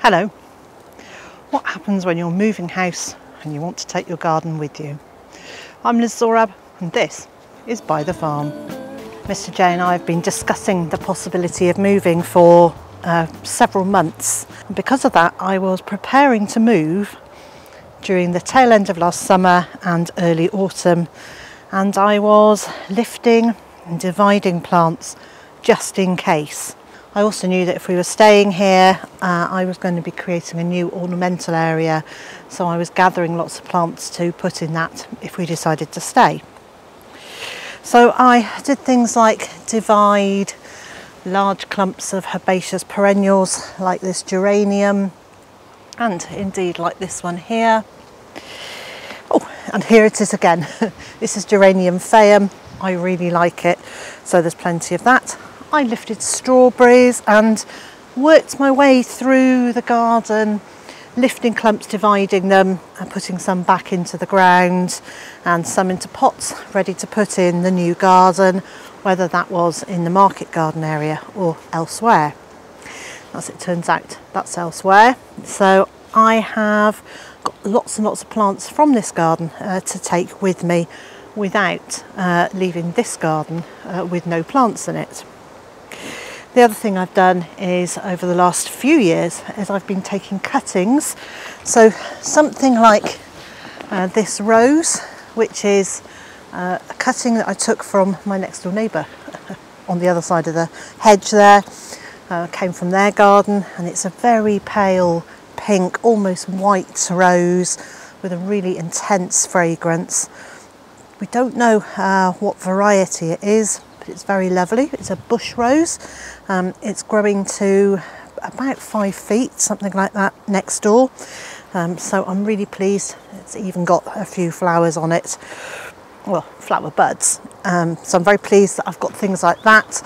Hello. What happens when you're moving house and you want to take your garden with you? I'm Liz Zorab and this is Byther Farm. Mr. J and I have been discussing the possibility of moving for several months. And because of that, I was preparing to move during the tail end of last summer and early autumn, and I was lifting and dividing plants just in case. I also knew that if we were staying here, I was going to be creating a new ornamental area, so I was gathering lots of plants to put in that if we decided to stay. So I did things like divide large clumps of herbaceous perennials like this geranium, and indeed like this one here. Oh, and here it is again. This is geranium phaeum. I really like it, so there's plenty of that. I lifted strawberries and worked my way through the garden, lifting clumps, dividing them and putting some back into the ground and some into pots ready to put in the new garden, whether that was in the market garden area or elsewhere. As it turns out, that's elsewhere. So I have got lots and lots of plants from this garden to take with me without leaving this garden with no plants in it. The other thing I've done is over the last few years is I've been taking cuttings. So something like this rose, which is a cutting that I took from my next door neighbour on the other side of the hedge there, came from their garden, and it's a very pale pink, almost white rose with a really intense fragrance. We don't know what variety it is, but it's very lovely. It's a bush rose. It's growing to about 5 feet, something like that, next door. So I'm really pleased. It's even got a few flowers on it, well, flower buds. So I'm very pleased that I've got things like that.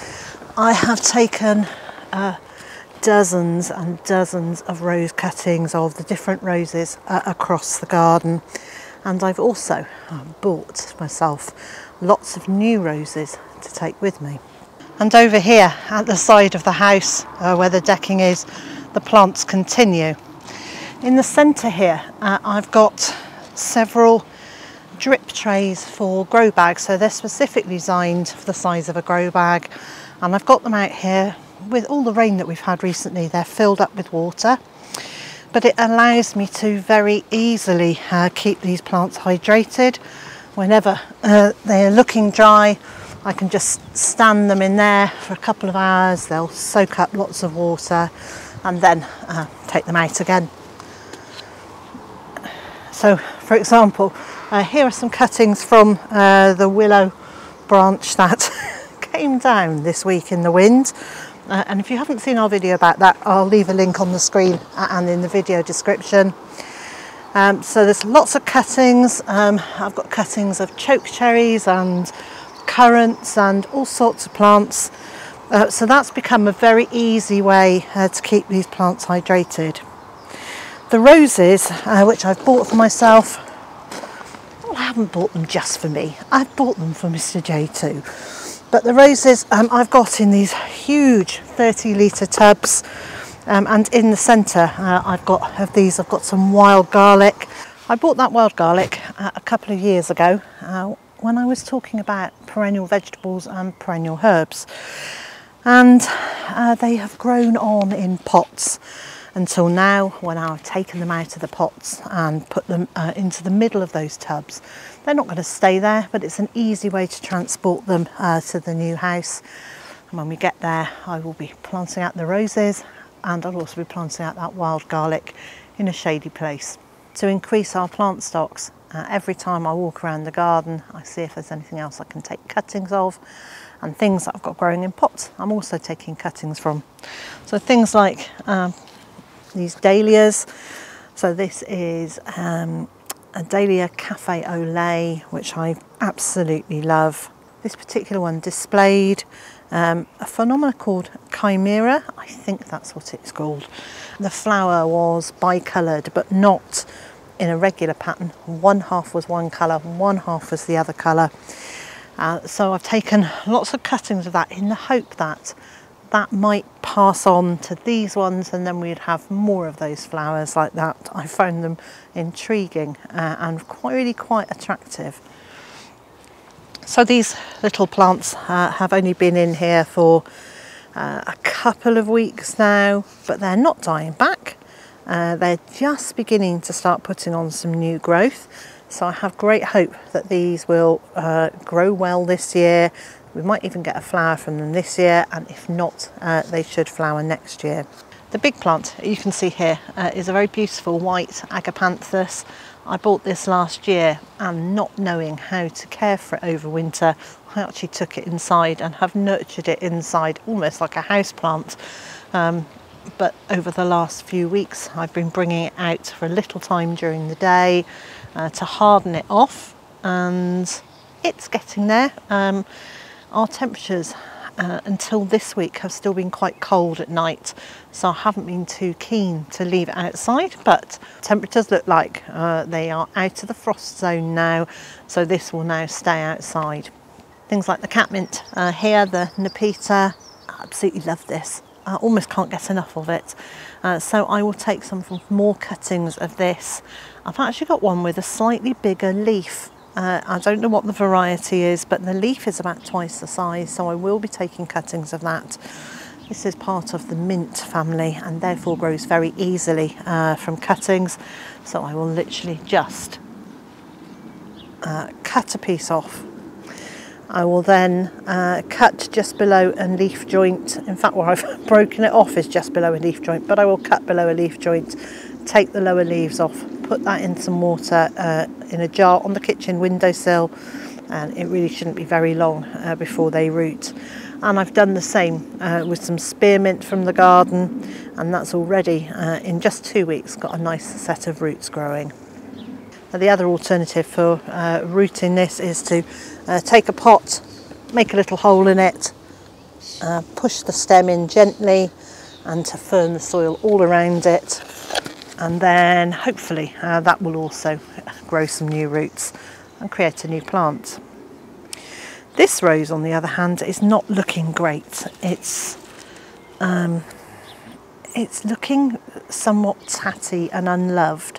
I have taken dozens and dozens of rose cuttings of the different roses across the garden. And I've also bought myself lots of new roses to take with me. And over here at the side of the house where the decking is, the plants continue. In the centre here I've got several drip trays for grow bags, so they're specifically designed for the size of a grow bag, and I've got them out here. With all the rain that we've had recently, they're filled up with water, but it allows me to very easily keep these plants hydrated. Whenever they're looking dry, I can just stand them in there for a couple of hours. They'll soak up lots of water and then take them out again. So, for example, here are some cuttings from the willow branch that came down this week in the wind. And if you haven't seen our video about that, I'll leave a link on the screen and in the video description. So there's lots of cuttings. I've got cuttings of choke cherries and currants and all sorts of plants. So that's become a very easy way to keep these plants hydrated. The roses, which I've bought for myself, well, I haven't bought them just for me. I've bought them for Mr. J too. But the roses I've got in these huge 30-litre tubs. And in the centre I've got some wild garlic. I bought that wild garlic a couple of years ago when I was talking about perennial vegetables and perennial herbs, and they have grown on in pots until now, when I've taken them out of the pots and put them into the middle of those tubs. They're not going to stay there, but it's an easy way to transport them to the new house. And when we get there, I will be planting out the roses, and I'll also be planting out that wild garlic in a shady place. To increase our plant stocks, every time I walk around the garden, I see if there's anything else I can take cuttings of, and things that I've got growing in pots I'm also taking cuttings from. So things like these dahlias. So this is a Dahlia Cafe au lait, which I absolutely love. This particular one displayed a phenomenon called chimera. I think that's what it's called. The flower was bicoloured, but not in a regular pattern. One half was one colour, one half was the other colour. So I've taken lots of cuttings of that in the hope that that might pass on to these ones, and then we'd have more of those flowers like that. I found them intriguing and really quite attractive. So these little plants have only been in here for a couple of weeks now, but they're not dying back. They're just beginning to start putting on some new growth. So I have great hope that these will grow well this year. We might even get a flower from them this year, and if not, they should flower next year. The big plant you can see here is a very beautiful white agapanthus. I bought this last year, and not knowing how to care for it over winter, I actually took it inside and have nurtured it inside almost like a house plant. But over the last few weeks I've been bringing it out for a little time during the day to harden it off, and it's getting there. Our temperatures until this week have still been quite cold at night, so I haven't been too keen to leave it outside, but temperatures look like they are out of the frost zone now, so this will now stay outside. Things like the catmint here, the Nepeta, I absolutely love this. I almost can't get enough of it. So I will take some more cuttings of this. I've actually got one with a slightly bigger leaf. I don't know what the variety is, but the leaf is about twice the size, so I will be taking cuttings of that. This is part of the mint family and therefore grows very easily from cuttings. So I will literally just cut a piece off. I will then cut just below a leaf joint. In fact, where I've broken it off is just below a leaf joint, but I will cut below a leaf joint, take the lower leaves off, put that in some water in a jar on the kitchen windowsill, and it really shouldn't be very long before they root. And I've done the same with some spearmint from the garden, and that's already in just 2 weeks got a nice set of roots growing. The other alternative for rooting this is to take a pot, make a little hole in it, push the stem in gently and to firm the soil all around it, and then hopefully that will also grow some new roots and create a new plant. This rose, on the other hand, is not looking great. It's looking somewhat tatty and unloved,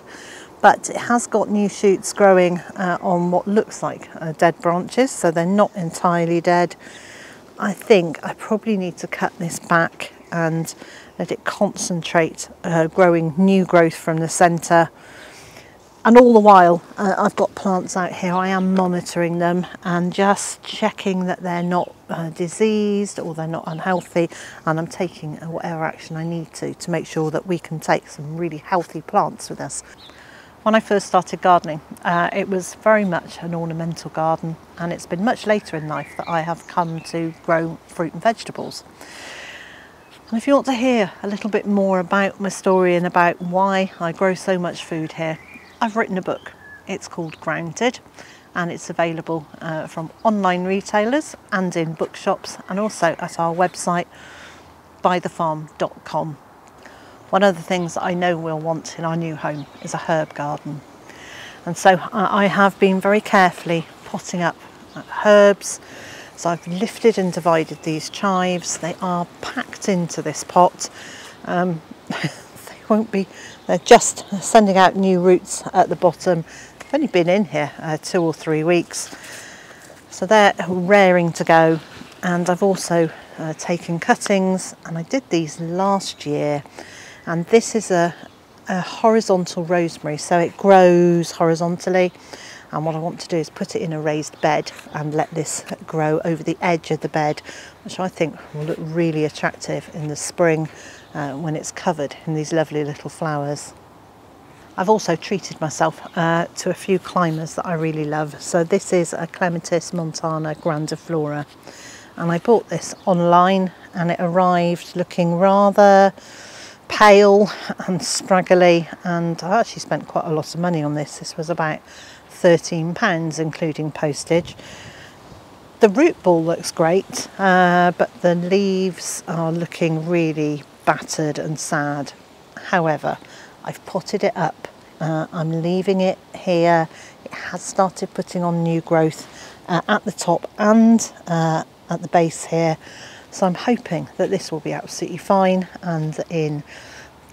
but it has got new shoots growing on what looks like dead branches, so they're not entirely dead. I think I probably need to cut this back and let it concentrate, growing new growth from the centre. And all the while I've got plants out here, I am monitoring them and just checking that they're not diseased or they're not unhealthy, and I'm taking whatever action I need to make sure that we can take some really healthy plants with us. When I first started gardening, it was very much an ornamental garden, and it's been much later in life that I have come to grow fruit and vegetables. And if you want to hear a little bit more about my story and about why I grow so much food here, I've written a book. It's called Grounded, and it's available from online retailers and in bookshops, and also at our website bytherfarm.com. One of the things that I know we'll want in our new home is a herb garden, and so I have been very carefully potting up herbs. So I've lifted and divided these chives. They are packed into this pot. They're just sending out new roots at the bottom. They've only been in here 2 or 3 weeks, so they're raring to go. And I've also taken cuttings, and I did these last year, and this is a horizontal rosemary, so it grows horizontally, and what I want to do is put it in a raised bed and let this grow over the edge of the bed, which I think will look really attractive in the spring when it's covered in these lovely little flowers. I've also treated myself to a few climbers that I really love. So this is a Clematis montana grandiflora, and I bought this online, and it arrived looking rather pale and scraggly, and I actually spent quite a lot of money on this. This was about £13 including postage. The root ball looks great, but the leaves are looking really battered and sad. However, I've potted it up. I'm leaving it here. It has started putting on new growth at the top and at the base here. So I'm hoping that this will be absolutely fine, and in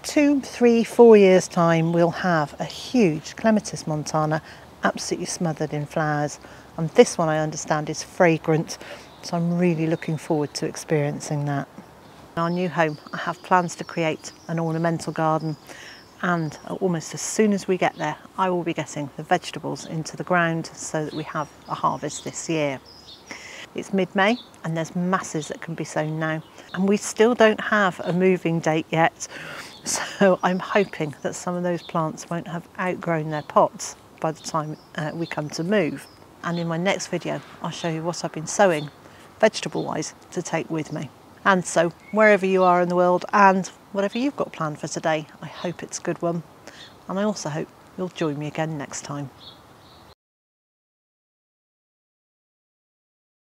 2, 3, 4 years time we'll have a huge Clematis montana absolutely smothered in flowers, and this one I understand is fragrant, so I'm really looking forward to experiencing that. In our new home I have plans to create an ornamental garden, and almost as soon as we get there I will be getting the vegetables into the ground so that we have a harvest this year. It's mid-May and there's masses that can be sown now, and we still don't have a moving date yet, so I'm hoping that some of those plants won't have outgrown their pots by the time we come to move. And in my next video I'll show you what I've been sowing vegetable wise to take with me. And so wherever you are in the world and whatever you've got planned for today, I hope it's a good one, and I also hope you'll join me again next time.